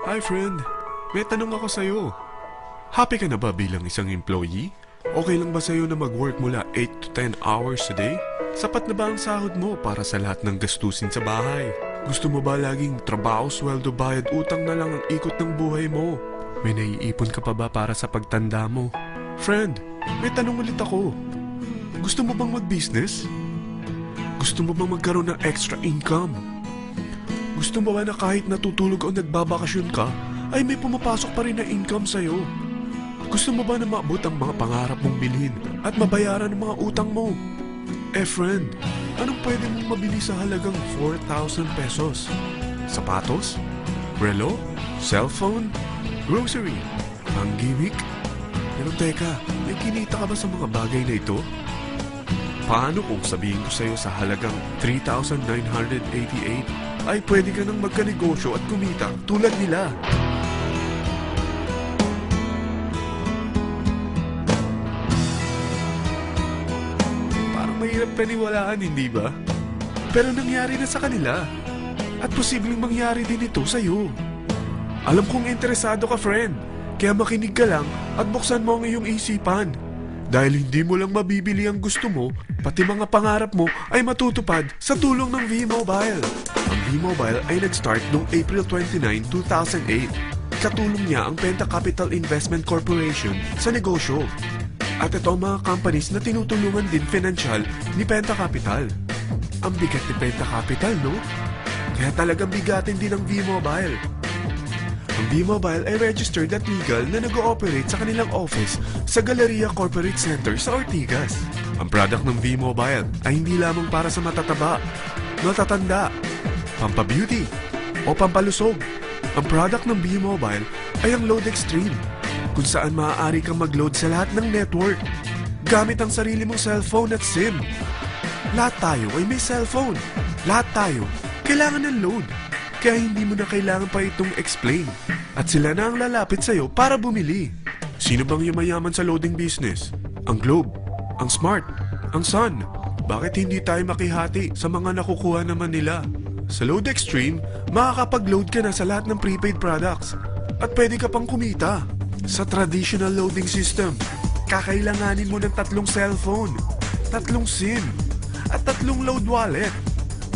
Hi friend, may tanong ako sa'yo. Happy ka na ba bilang isang employee? Okay lang ba sa'yo na mag-work mula 8 to 10 hours a day? Sapat na ba ang sahod mo para sa lahat ng gastusin sa bahay? Gusto mo ba laging trabaho, sweldo, bayad, utang na lang ang ikot ng buhay mo? May naiipon ka pa ba para sa pagtanda mo? Friend, may tanong ulit ako. Gusto mo bang mag-business? Gusto mo bang magkaroon ng extra income? Gusto mo ba na kahit natutulog o nagbabakasyon ka, ay may pumapasok pa rin na income sa'yo? Gusto mo ba na maabot ang mga pangarap mong bilhin at mabayaran ang mga utang mo? Friend, anong pwede mong mabili sa halagang 4,000 pesos? Sapatos? Relo? Cellphone? Grocery? Ang gimmick? Pero teka, may kinita ka ba sa mga bagay na ito? Paano kung sabihin ko sa'yo sa halagang 3,988 ay pwede ka nang magkanegosyo at kumita tulad nila? Parang mahirap paniwalaan, hindi ba? Pero nangyari na sa kanila. At posibleng mangyari din ito sa'yo. Alam kong interesado ka, friend. Kaya makinig ka lang at buksan mo ang iyong isipan. Dahil hindi mo lang mabibili ang gusto mo, pati mga pangarap mo ay matutupad sa tulong ng V-Mobile. Ang V-Mobile ay nag-start noong April 29, 2008. Katulong niya ang Penta Capital Investment Corporation sa negosyo. At ito ang mga companies na tinutulungan din financial ni Penta Capital. Ang bigat ni Penta Capital, no? Kaya talagang bigatin din ang V-Mobile. Ang V-Mobile ay registered at legal na nag-ooperate sa kanilang office sa Galleria Corporate Center sa Ortigas. Ang product ng V-Mobile ay hindi lamang para sa matataba, matatanda, pampabeauty, o pampalusog. Ang product ng V-Mobile ay ang Load Extreme, kung saan maaari kang mag-load sa lahat ng network gamit ang sarili mong cellphone at SIM. Lahat tayo ay may cellphone. Lahat tayo kailangan ng load. Kaya hindi mo na kailangan pa itong explain. At sila na ang lalapit sa'yo para bumili. Sino bang yumayaman sa loading business? Ang Globe, ang Smart, ang Sun. Bakit hindi tayo makihati sa mga nakukuha naman nila? Sa Load Extreme, makakapag-load ka na sa lahat ng prepaid products. At pwede ka pang kumita. Sa traditional loading system, kakailanganin mo ng 3 cellphone, 3 SIM, at 3 load wallet.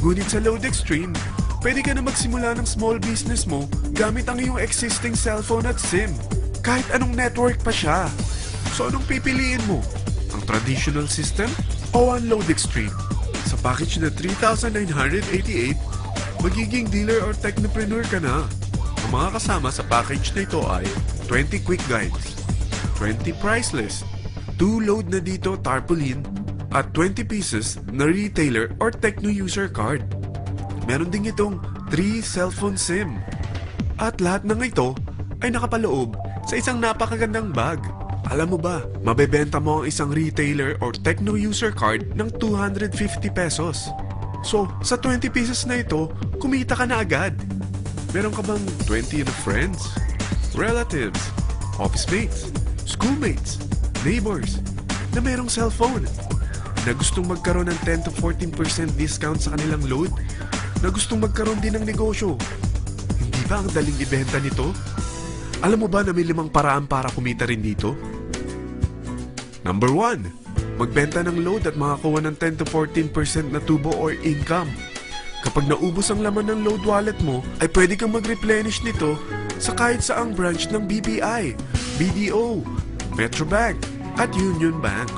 Ngunit sa Load Extreme, pwede ka na magsimula ng small business mo gamit ang iyong existing cellphone at SIM. Kahit anong network pa siya. So anong pipiliin mo? Ang traditional system o ang Load Extreme? Sa package na 3,988, magiging dealer or technopreneur ka na. Ang mga kasama sa package na ito ay 20 quick guides, 20 price list, 2 load na dito tarpaulin, at 20 pieces na retailer or techno user card. Meron din itong 3 cellphone SIM. At lahat ng ito ay nakapaloob sa isang napakagandang bag. Alam mo ba, mabebenta mo ang isang retailer or techno user card ng 250 pesos. So, sa 20 pieces na ito, kumita ka na agad. Meron ka bang 20 na friends, relatives, office mates, schoolmates, neighbors na merong cellphone, na gustong magkaroon ng 10 to 14% discount sa kanilang load, na gustong magkaroon din ng negosyo? Hindi ba ang daling ibenta nito? Alam mo ba na may 5 paraan para kumita rin dito? Number 1, magbenta ng load at makakuha ng 10 to 14% na tubo or income. Kapag naubos ang laman ng load wallet mo, ay pwede kang mag-replenish nito sa kahit saang branch ng BPI, BDO, Metrobank, at Union Bank,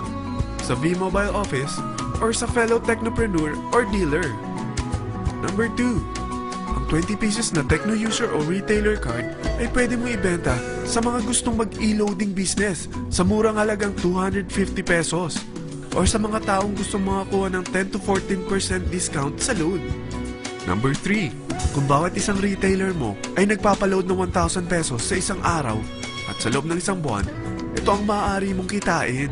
sa V-Mobile office, or sa fellow technopreneur or dealer. Number 2, ang 20 pieces na techno user o retailer card ay pwede mo ibenta sa mga gustong mag-e-loading business sa murang halagang 250 pesos, or sa mga taong gustong makakuha ng 10 to 14% discount sa load. Number 3, kung bawat isang retailer mo ay nagpapaload ng 1,000 pesos sa isang araw at sa loob ng isang buwan, ito ang maaari mong kitain.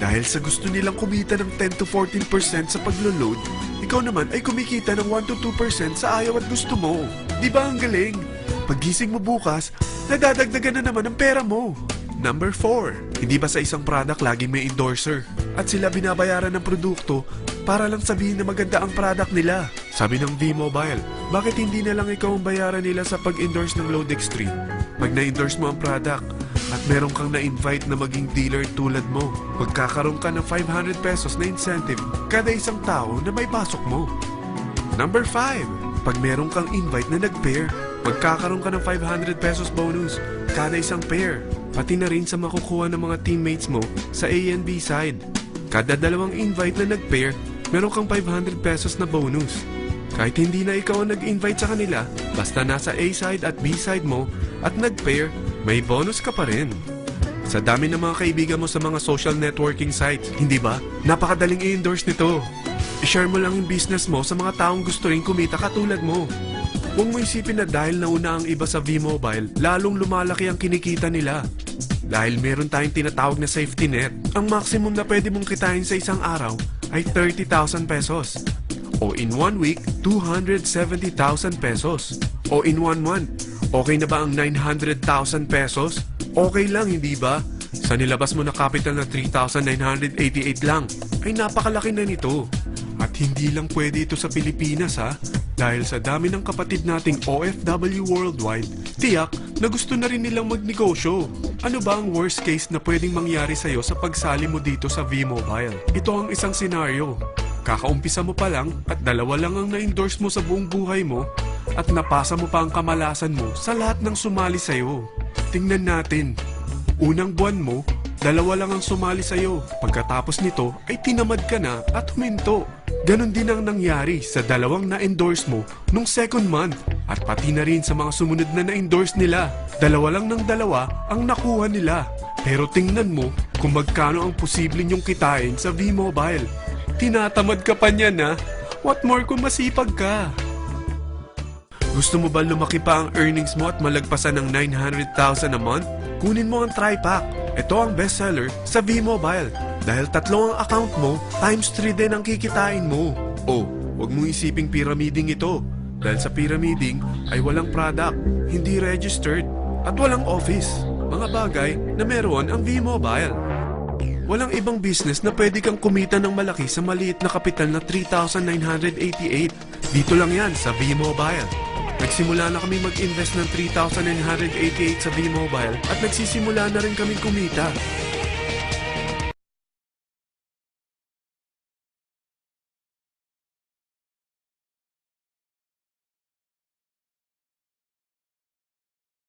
Dahil sa gusto nilang kumita ng 10 to 14% sa paglo-load, ikaw naman ay kumikita ng 1 to 2% sa ayaw at gusto mo. Di ba ang galing? Paggising mo bukas, nadadagdagan na naman ang pera mo. Number 4, hindi ba sa isang product laging may endorser? At sila binabayaran ng produkto para lang sabihin na maganda ang product nila. Sabi ng V-Mobile, Bakit hindi na lang ikaw ang bayaran nila sa pag-endorse ng Load Extreme? Pag na-endorse mo ang product at meron kang na-invite na maging dealer tulad mo, magkakaroon ka ng 500 pesos na incentive kada isang tao na may pasok mo. Number 5. Pag meron kang invite na nag-pair, magkakaroon ka ng 500 pesos bonus kada isang pair. Pati na rin sa makukuha ng mga teammates mo sa A and B side. Kada dalawang invite na nag-pair, meron kang 500 pesos na bonus. Kahit hindi na ikaw ang nag-invite sa kanila, basta nasa A side at B side mo at nag-pair, may bonus ka pa rin. Sa dami ng mga kaibigan mo sa mga social networking sites, hindi ba? Napakadaling i-endorse nito. I-share mo lang yung business mo sa mga taong gusto rin kumita katulad mo. Huwag mo isipin na dahil nauna ang iba sa V-Mobile, lalong lumalaki ang kinikita nila. Dahil meron tayong tinatawag na safety net, ang maximum na pwede mong kitain sa isang araw ay 30,000 pesos. O in 1 week, 270,000 pesos. O in 1 month, okay na ba ang 900,000 pesos? Okay lang, hindi ba? Sa nilabas mo na capital na 3,988 lang, ay napakalaki na nito. At hindi lang pwede ito sa Pilipinas ha, dahil sa dami ng kapatid nating OFW worldwide, tiyak na gusto na rin nilang magnegosyo. Ano ba ang worst case na pwedeng mangyari sa'yo sa pagsali mo dito sa V-Mobile? Ito ang isang senaryo. Kakaumpisa mo pa lang at dalawa lang ang na-endorse mo sa buong buhay mo at napasa mo pa ang kamalasan mo sa lahat ng sumali sa'yo. Tingnan natin. Unang buwan mo, dalawa lang ang sumali sa'yo. Pagkatapos nito ay tinamad ka na at huminto. Ganon din ang nangyari sa dalawang na-endorse mo nung second month at pati na rin sa mga sumunod na na-endorse nila. Dalawa lang ng dalawa ang nakuha nila. Pero tingnan mo kung magkano ang posible nyong kitain sa V-Mobile. Tinatamad ka pa niyan ha? What more kung masipag ka? Gusto mo ba lumaki pa ang earnings mo at malagpasan ng 900,000 a month? Kunin mo ang TriPack. Ito ang bestseller sa V-Mobile. Dahil 3 ang account mo, times 3 din ang kikitain mo. Oh, huwag mong isiping pyramiding ito. Dahil sa pyramiding ay walang product, hindi registered, at walang office. Mga bagay na meron ang V-Mobile. Walang ibang business na pwede kang kumita ng malaki sa maliit na kapital na 3,988. Dito lang yan sa V-Mobile. Nagsimula na kami mag-invest ng 3,988 sa V-Mobile at nagsisimula na rin kami kumita.